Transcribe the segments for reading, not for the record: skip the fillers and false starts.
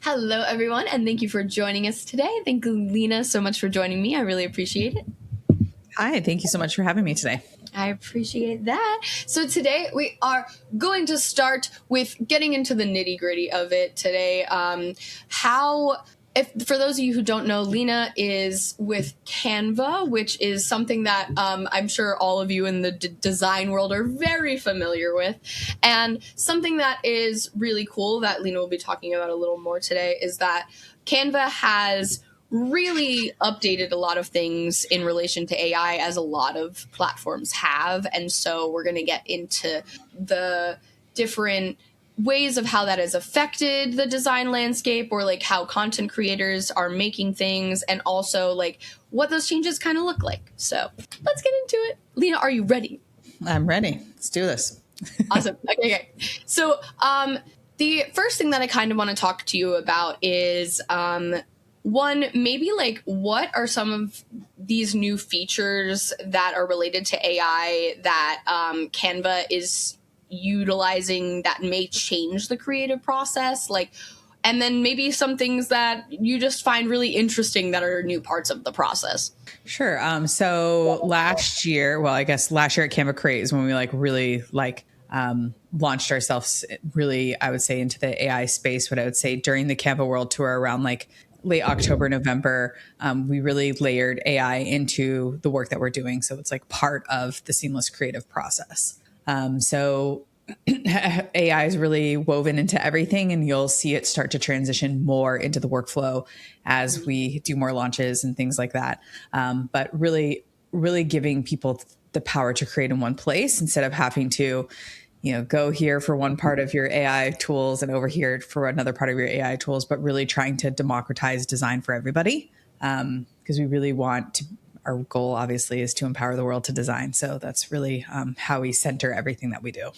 Hello, everyone, and thank you for joining us today. Thank you, Lena, so much for joining me. I really appreciate it. Hi, thank you so much for having me today. I appreciate that. So today we are going to start with getting into the nitty gritty of it today. For those of you who don't know, Lena is with Canva, which is something that I'm sure all of you in the design world are very familiar with. And something that is really cool that Lena will be talking about a little more today is that Canva has really updated a lot of things in relation to AI, as a lot of platforms have. And so we're going to get into the different ways of how that has affected the design landscape, or like how content creators are making things, and also like what those changes kind of look like. So let's get into it. Lena, are you ready? I'm ready. Let's do this. Awesome. Okay. So the first thing that I kind of want to talk to you about is one, maybe like what are some of these new features that are related to AI that Canva is utilizing that may change the creative process? Like, and then maybe some things that you just find really interesting that are new parts of the process. Sure. So last year, well, I guess last year at Canva Create is when we really launched ourselves really, I would say, into the AI space. What I would say during the Canva World Tour around like late October, November, we really layered AI into the work that we're doing. So it's like part of the seamless creative process. So AI is really woven into everything, and you'll see it start to transition more into the workflow as we do more launches and things like that. But really, really giving people the power to create in one place instead of having to, go here for one part of your AI tools and over here for another part of your AI tools, but really trying to democratize design for everybody. Because we really want to, our goal obviously is to empower the world to design. So that's really how we center everything that we do.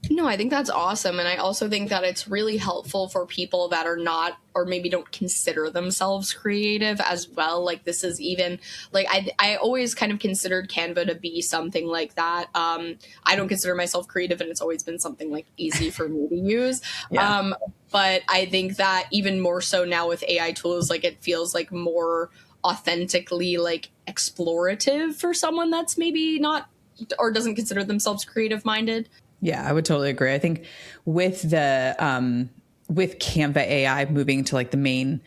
No, I think that's awesome. And I also think that it's really helpful for people that are not, or maybe don't consider themselves creative as well. Like this is even like, I always kind of considered Canva to be something like that. I don't consider myself creative, and it's always been something like easy for me to use. Yeah. But I think that even more so now with AI tools, like it feels like more authentically like explorative for someone that's maybe not or doesn't consider themselves creative minded. Yeah, I would totally agree. I think with the with Canva AI moving to like the main,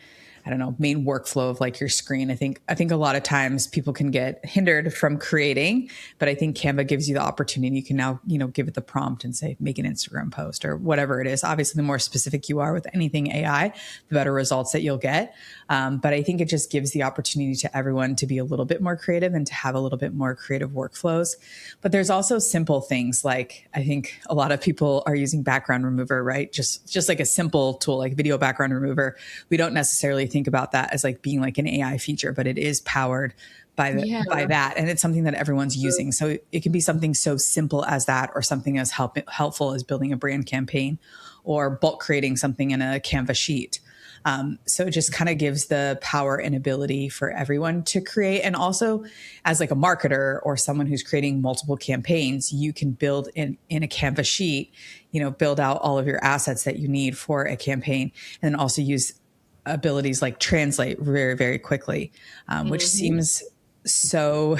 I don't know, main workflow of like your screen, I think a lot of times people can get hindered from creating, but I think Canva gives you the opportunity. You can now, give it the prompt and say, make an Instagram post or whatever it is. Obviously, the more specific you are with anything AI, the better results that you'll get. But I think it just gives the opportunity to everyone to be a little bit more creative and to have a little bit more creative workflows. But there's also simple things like, I think a lot of people are using background remover, right? Just like a simple tool like video background remover. We don't necessarily think about that as like being like an AI feature, but it is powered by that. And it's something that everyone's using. So it can be something so simple as that, or something as helpful as building a brand campaign or bulk creating something in a Canva sheet. So it just kind of gives the power and ability for everyone to create. And also as like a marketer or someone who's creating multiple campaigns, you can build in a Canva sheet, build out all of your assets that you need for a campaign, and then also use abilities like translate very, very quickly, which seems so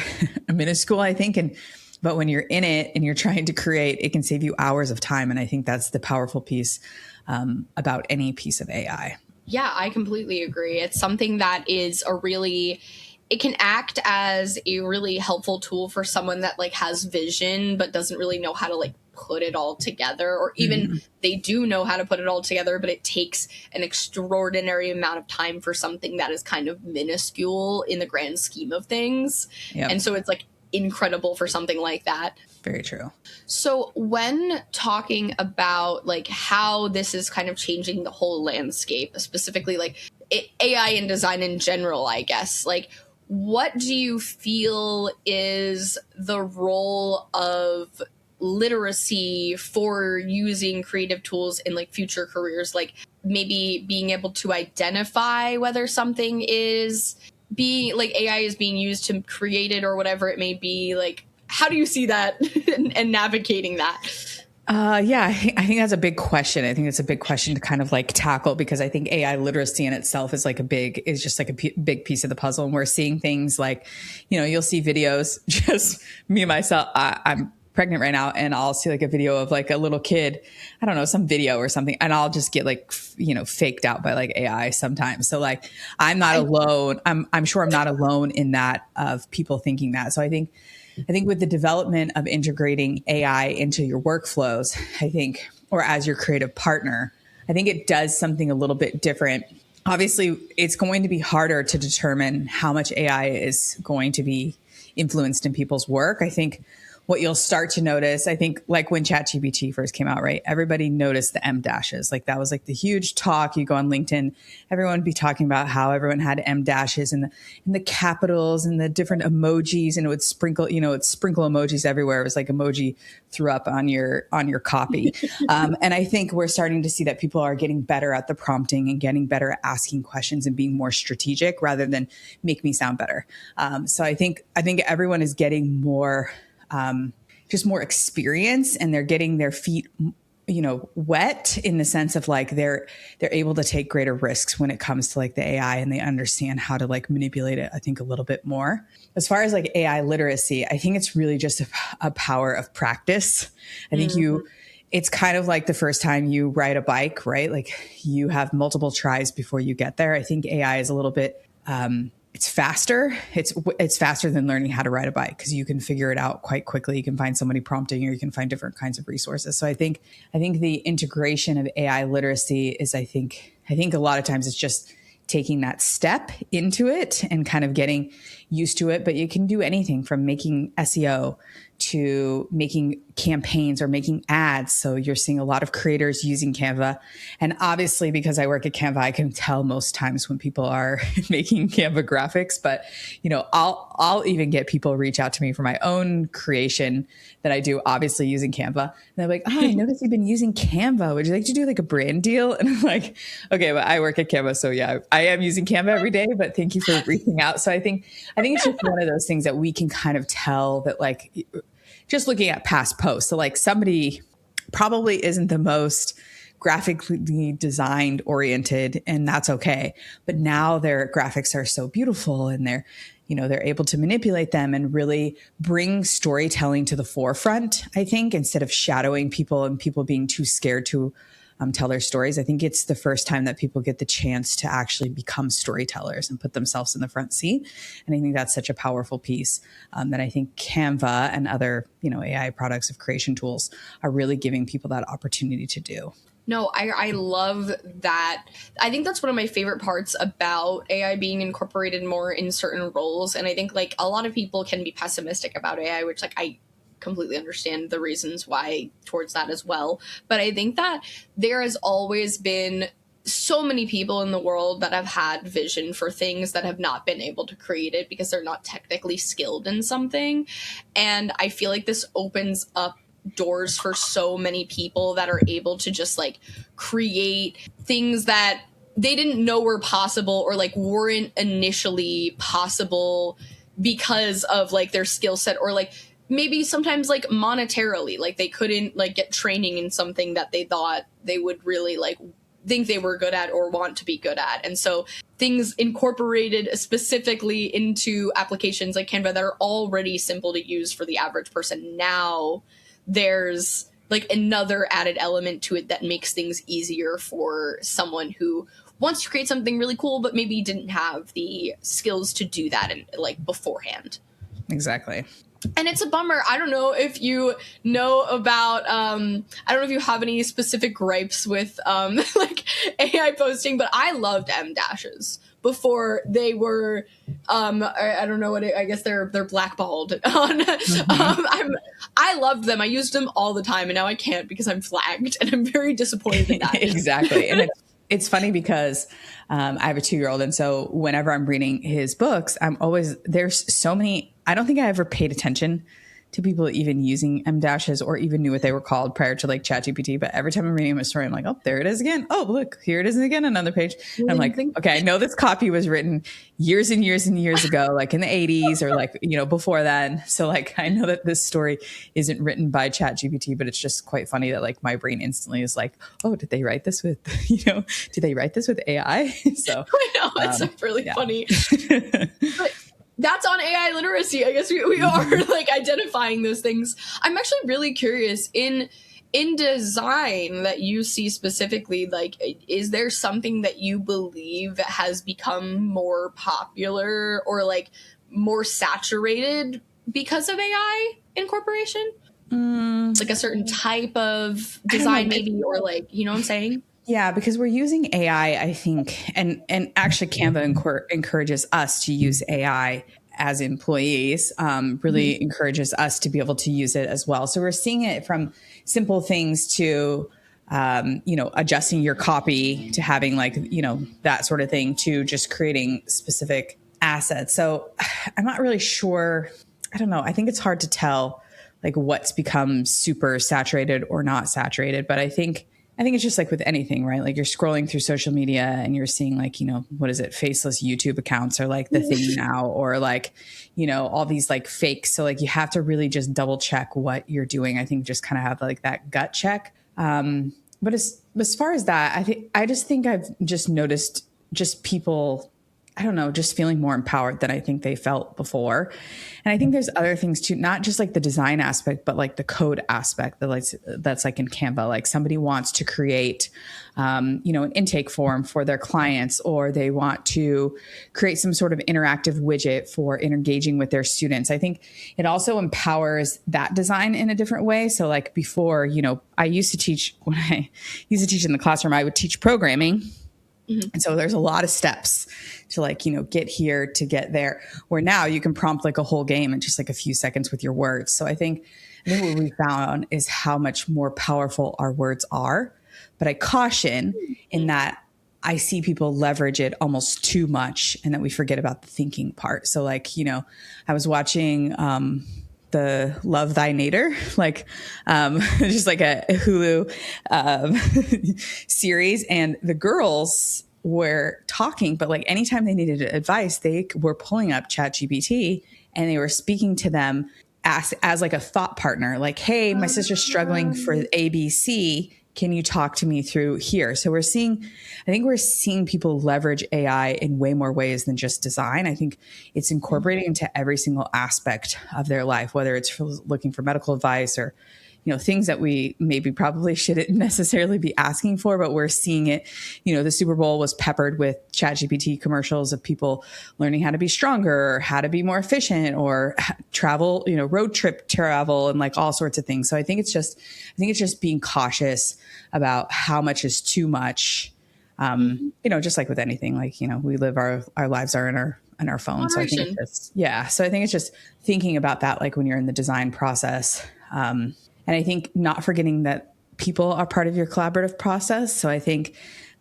minuscule, I think. But when you're in it and you're trying to create, it can save you hours of time. And I think that's the powerful piece about any piece of AI. Yeah, I completely agree. It's something that is it can act as a really helpful tool for someone that like has vision but doesn't really know how to like put it all together, or even they do know how to put it all together, but it takes an extraordinary amount of time for something that is kind of minuscule in the grand scheme of things. Yep. And so it's like incredible for something like that. Very true. So when talking about like how this is kind of changing the whole landscape, specifically like AI and design in general, I guess, like what do you feel is the role of literacy for using creative tools in like future careers? Like maybe being able to identify whether something is being like AI is being used to create it or whatever it may be. Like, how do you see that and navigating that? Yeah, I think that's a big question. I think it's a big question to kind of like tackle, because I think AI literacy in itself is is just like a big piece of the puzzle. And we're seeing things like, you'll see videos, just me and myself, I'm pregnant right now, and I'll see like a video of like a little kid, I don't know, some video or something, and I'll just get like, faked out by like AI sometimes. So like, I'm not alone. I'm sure I'm not alone in that, of people thinking that. So I think with the development of integrating AI into your workflows, or as your creative partner, I think it does something a little bit different. Obviously, it's going to be harder to determine how much AI is going to be influenced in people's work. I think what you'll start to notice, I think like when ChatGPT first came out, right? Everybody noticed the M dashes. Like that was like the huge talk. You go on LinkedIn, everyone would be talking about how everyone had M dashes and the capitals and the different emojis, and it would sprinkle, it'd sprinkle emojis everywhere. It was like emoji threw up on your copy. And I think we're starting to see that people are getting better at the prompting and getting better at asking questions and being more strategic rather than make me sound better. So I think everyone is getting more, just more experience, and they're getting their feet, wet, in the sense of like they're able to take greater risks when it comes to like the AI, and they understand how to like manipulate it, I think, a little bit more. As far as like AI literacy, I think it's really just a power of practice. I think it's kind of like the first time you ride a bike, right? Like you have multiple tries before you get there. I think AI is a little bit, it's faster. It's faster than learning how to ride a bike, because you can figure it out quite quickly. You can find somebody prompting, or you can find different kinds of resources. So I think the integration of AI literacy is, I think a lot of times it's just taking that step into it and kind of getting used to it. But you can do anything from making SEO to making campaigns or making ads. So you're seeing a lot of creators using Canva. And obviously, because I work at Canva, I can tell most times when people are making Canva graphics. But, I'll even get people reach out to me for my own creation that I do, obviously using Canva. And they're like, I noticed you've been using Canva. Would you like to do like a brand deal? And I'm like, okay, but I work at Canva. So yeah, I am using Canva every day, but thank you for reaching out. So I think it's just one of those things that we can kind of tell that, like, just looking at past posts. So like somebody probably isn't the most graphically designed oriented, and that's okay. But now their graphics are so beautiful, and they're able to manipulate them and really bring storytelling to the forefront, I think, instead of shadowing people and people being too scared to tell their stories. I think it's the first time that people get the chance to actually become storytellers and put themselves in the front seat. And I think that's such a powerful piece that I think Canva and other, AI products of creation tools are really giving people that opportunity to do. No, I love that. I think that's one of my favorite parts about AI being incorporated more in certain roles. And I think like a lot of people can be pessimistic about AI, which like I completely understand the reasons why towards that as well. But I think that there has always been so many people in the world that have had vision for things that have not been able to create it because they're not technically skilled in something. And I feel like this opens up doors for so many people that are able to just like create things that they didn't know were possible, or like weren't initially possible because of like their skill set, or like maybe sometimes like monetarily, like they couldn't like get training in something that they thought they would really like think they were good at or want to be good at. And so things incorporated specifically into applications like Canva that are already simple to use for the average person. Now there's like another added element to it that makes things easier for someone who wants to create something really cool, but maybe didn't have the skills to do that in, like beforehand. Exactly. And it's a bummer. I don't know if you know about, I don't know if you have any specific gripes with like AI posting, but I loved M dashes before they were, I don't know what I guess they're blackballed on. I loved them. I used them all the time, and now I can't because I'm flagged, and I'm very disappointed in that. Exactly. And it's funny because I have a 2-year-old. And so whenever I'm reading his books, there's so many, I don't think I ever paid attention to people even using M dashes or even knew what they were called prior to like ChatGPT. But every time I'm reading a story, I'm like, oh, there it is again. Oh, look, here it is again, another page. And I'm like, okay, I know this copy was written years and years and years ago, like in the 80s or like, before then. So like, I know that this story isn't written by ChatGPT, but it's just quite funny that like my brain instantly is like, oh, did they write this with, did they write this with AI? So I know, it's really funny. But that's on AI literacy. I guess we are like identifying those things. I'm actually really curious in design that you see specifically, like, is there something that you believe has become more popular or like more saturated because of AI incorporation? Like a certain type of design maybe, or like, you know what I'm saying? Yeah, because we're using AI, I think, and actually Canva encourages us to use AI as employees, really encourages us to be able to use it as well. So we're seeing it from simple things to, adjusting your copy to having like, that sort of thing to just creating specific assets. So I'm not really sure. I don't know. I think it's hard to tell like what's become super saturated or not saturated, but I think it's just like with anything, right? Like you're scrolling through social media and you're seeing like, what is it? Faceless YouTube accounts are like the thing now, or like, all these like fakes. So like you have to really just double check what you're doing. I think just kind of have like that gut check. But as far as that, I just think I've just noticed just people, I don't know, just feeling more empowered than I think they felt before. And I think there's other things too, not just like the design aspect, but like the code aspect that's like in Canva. Like somebody wants to create, an intake form for their clients, or they want to create some sort of interactive widget for engaging with their students. I think it also empowers that design in a different way. So like before, I used to teach, when I used to teach in the classroom, I would teach programming. And so there's a lot of steps to like, get here to get there, where now you can prompt like a whole game in just like a few seconds with your words. So I think what we found is how much more powerful our words are. But I caution in that I see people leverage it almost too much and that we forget about the thinking part. So like, I was watching, the Love Thy Nader, like just like a Hulu series, and the girls were talking, but like anytime they needed advice, they were pulling up ChatGPT and they were speaking to them as like a thought partner, like, hey, my sister's struggling for ABC. Can you talk to me through here? So we're seeing people leverage AI in way more ways than just design. I think it's incorporating into every single aspect of their life, whether it's looking for medical advice or, things that we maybe probably shouldn't necessarily be asking for, but we're seeing it. The Super Bowl was peppered with ChatGPT commercials of people learning how to be stronger, or how to be more efficient, or travel, road trip travel, and like all sorts of things. So I think it's just being cautious about how much is too much. Just like with anything, like, we live our lives are in our phone. So I think it's just thinking about that, like when you're in the design process. And I think not forgetting that people are part of your collaborative process. So I think,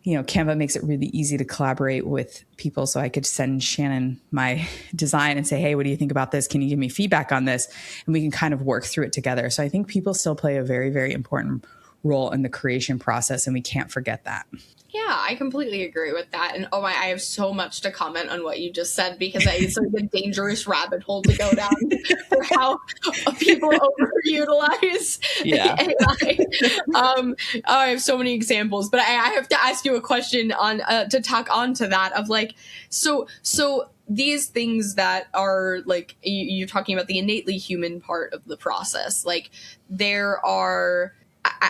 Canva makes it really easy to collaborate with people. So I could send Shannon my design and say, hey, what do you think about this? Can you give me feedback on this? And we can kind of work through it together. So I think people still play a very, very important role in the creation process, and we can't forget that. Yeah, I completely agree with that. And I have so much to comment on what you just said, because it's like a dangerous rabbit hole to go down for how people overutilize AI. I have so many examples, but I have to ask you a question on to tack on to that of like, so these things that are like, you're talking about the innately human part of the process. Like there are,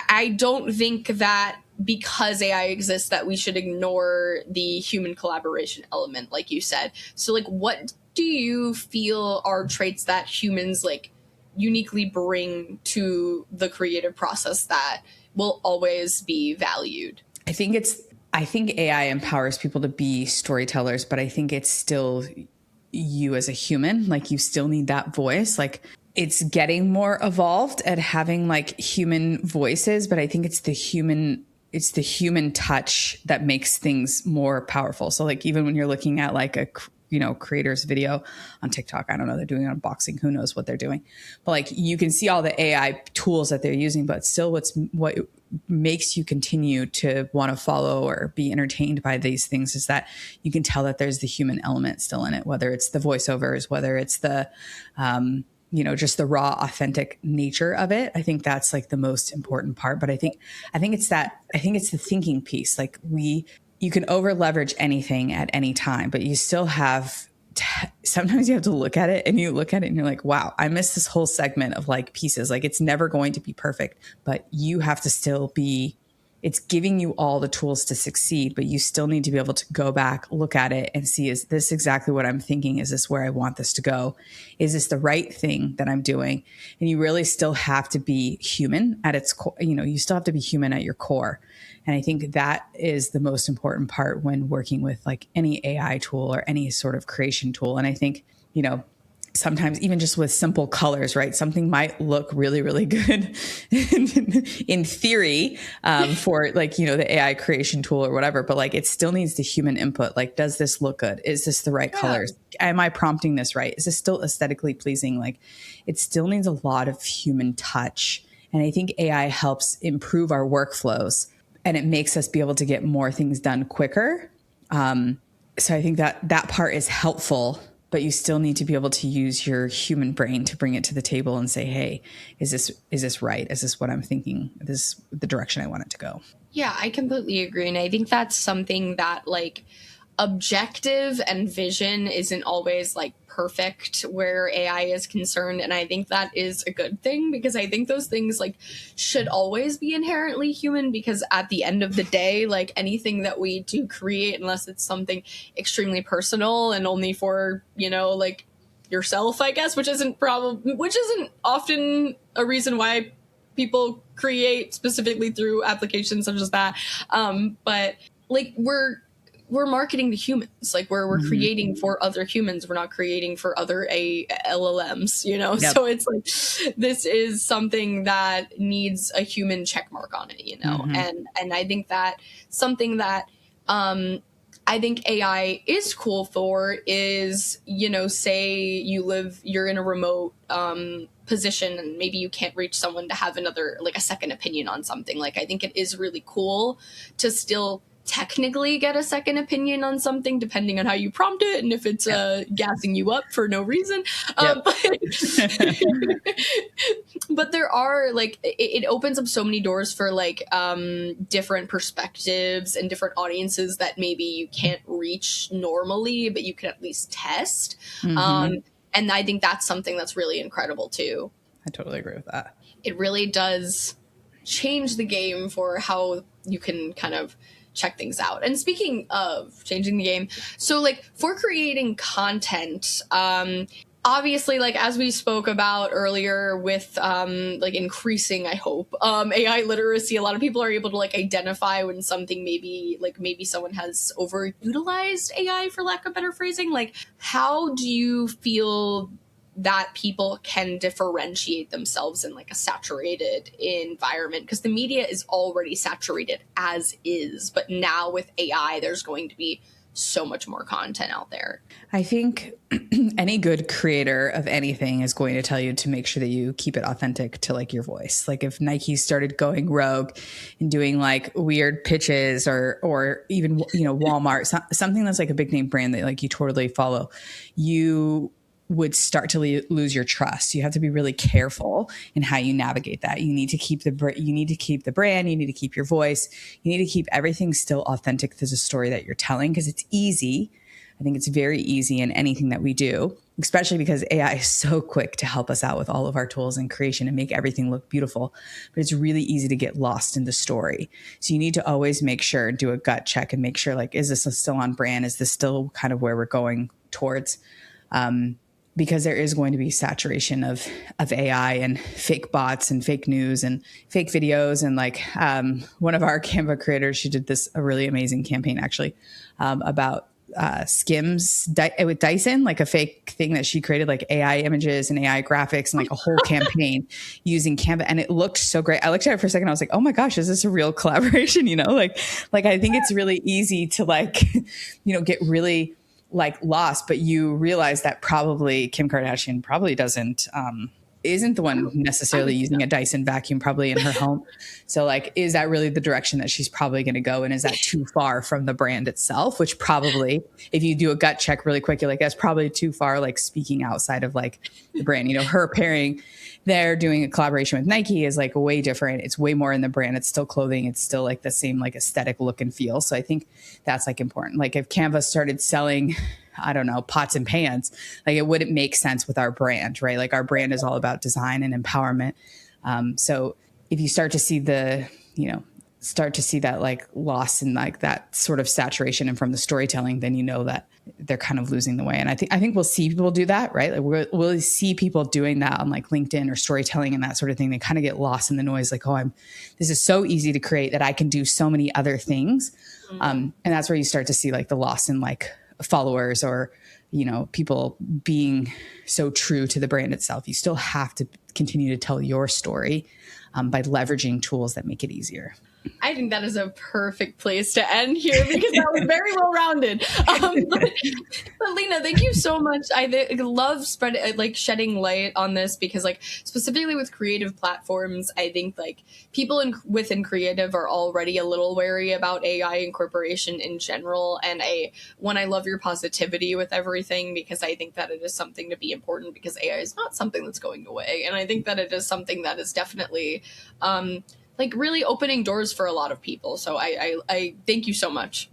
I don't think that because AI exists that we should ignore the human collaboration element, like you said. So like, what do you feel are traits that humans like uniquely bring to the creative process that will always be valued? I think AI empowers people to be storytellers, but I think it's still you as a human. Like you still need that voice. Like it's getting more evolved at having like human voices, but I think it's the human touch that makes things more powerful. So like even when you're looking at like creators video on TikTok. I don't know. They're doing unboxing. Who knows what they're doing? But like you can see all the AI tools that they're using, but still what makes you continue to want to follow or be entertained by these things is that you can tell that there's the human element still in it, whether it's the voiceovers, whether it's the, just the raw, authentic nature of it. I think that's like the most important part. But I think it's the thinking piece. Like you can over leverage anything at any time, but you still have sometimes you have to look at it and you look at it and you're like, wow, I missed this whole segment of like pieces. Like it's never going to be perfect, but you have to still be, it's giving you all the tools to succeed, but you still need to be able to go back, look at it and see, is this exactly what I'm thinking? Is this where I want this to go? Is this the right thing that I'm doing? And you really still have to be human at its core. You still have to be human at your core. And I think that is the most important part when working with like any AI tool or any sort of creation tool. And I think, sometimes even just with simple colors, right? Something might look really, really good in theory for like, the AI creation tool or whatever, but like it still needs the human input. Like, does this look good? Is this the right colors? Am I prompting this right? Is this still aesthetically pleasing? Like it still needs a lot of human touch. And I think AI helps improve our workflows and it makes us be able to get more things done quicker. So I think that part is helpful, but you still need to be able to use your human brain to bring it to the table and say, hey, is this right? Is this what I'm thinking? Is this the direction I want it to go? Yeah, I completely agree. And I think that's something that like objective and vision isn't always like perfect where AI is concerned. And I think that is a good thing because I think those things like should always be inherently human because at the end of the day, like anything that we do create, unless it's something extremely personal and only for, like yourself, I guess, which isn't often a reason why people create specifically through applications such as that. But like we're marketing to humans. Like we're creating for other humans. We're not creating for other LLMs, Yep. So it's like, this is something that needs a human check mark on it, And I think that something that, I think AI is cool for is, say you're in a remote, position and maybe you can't reach someone to have a second opinion on something. Like, I think it is really cool to still technically get a second opinion on something depending on how you prompt it and if it's gassing you up for no reason. But there are like it opens up so many doors for like different perspectives and different audiences that maybe you can't reach normally, but you can at least test. And I think that's something that's really incredible too. I totally agree with that. It really does change the game for how you can kind of check things out. And speaking of changing the game, so like for creating content, obviously, like as we spoke about earlier with like increasing, I hope, AI literacy, a lot of people are able to like identify when something maybe someone has overutilized AI, for lack of better phrasing. Like, how do you feel that people can differentiate themselves in like a saturated environment? Because the media is already saturated as is, but now with AI, there's going to be so much more content out there. I think any good creator of anything is going to tell you to make sure that you keep it authentic to like your voice. Like if Nike started going rogue and doing like weird pitches or even, Walmart, something that's like a big name brand that like you totally follow, you would start to lose your trust. You have to be really careful in how you navigate that. You need to keep the brand, you need to keep your voice. You need to keep everything still authentic to the story that you're telling, because it's easy. I think it's very easy in anything that we do, especially because AI is so quick to help us out with all of our tools and creation and make everything look beautiful. But it's really easy to get lost in the story. So you need to always make sure, do a gut check and make sure, like, is this still on brand? Is this still kind of where we're going towards? Because there is going to be saturation of AI and fake bots and fake news and fake videos. And like one of our Canva creators, she did a really amazing campaign actually about Skims with Dyson, like a fake thing that she created, like AI images and AI graphics and like a whole campaign using Canva. And it looked so great. I looked at it for a second. I was like, oh my gosh, is this a real collaboration? Like I think it's really easy to like, get really like lost, but you realize that probably Kim Kardashian probably isn't the one necessarily using a Dyson vacuum probably in her home. So like, is that really the direction that she's probably going to go? And is that too far from the brand itself? Which probably, if you do a gut check really quick, you're like, that's probably too far, like speaking outside of like the brand, her pairing, they're doing a collaboration with Nike is like way different. It's way more in the brand. It's still clothing. It's still like the same like aesthetic look and feel. So I think that's like important. Like if Canva started selling, I don't know, pots and pans, like it wouldn't make sense with our brand, right? Like our brand is all about design and empowerment. So if you start to see that like loss in like that sort of saturation and from the storytelling, then you know that they're kind of losing the way. And I think we'll see people do that, right? Like we'll see people doing that on like LinkedIn or storytelling and that sort of thing. They kind of get lost in the noise. Like, this is so easy to create that I can do so many other things. And that's where you start to see like the loss in like followers or, people being so true to the brand itself. You still have to continue to tell your story by leveraging tools that make it easier. I think that is a perfect place to end here because that was very well rounded. But Lena, thank you so much. I love shedding light on this because like specifically with creative platforms, I think like people within creative are already a little wary about AI incorporation in general. And I love your positivity with everything because I think that it is something to be important because AI is not something that's going away. And I think that it is something that is definitely, like really opening doors for a lot of people. So I thank you so much.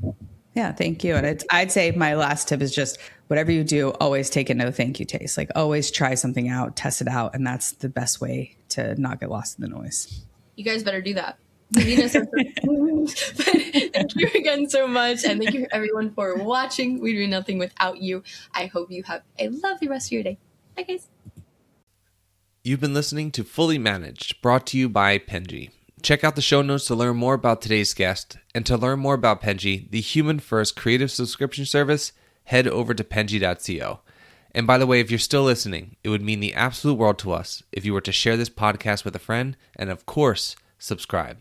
Yeah, thank you. And I'd say my last tip is just whatever you do, always take a no thank you taste. Like always try something out, test it out. And that's the best way to not get lost in the noise. You guys better do that. Thank you again so much. And thank you everyone for watching. We do nothing without you. I hope you have a lovely rest of your day. Bye guys. You've been listening to Fully Managed, brought to you by Penji. Check out the show notes to learn more about today's guest, and to learn more about Penji, the human-first creative subscription service, head over to penji.co. And by the way, if you're still listening, it would mean the absolute world to us if you were to share this podcast with a friend, and of course, subscribe.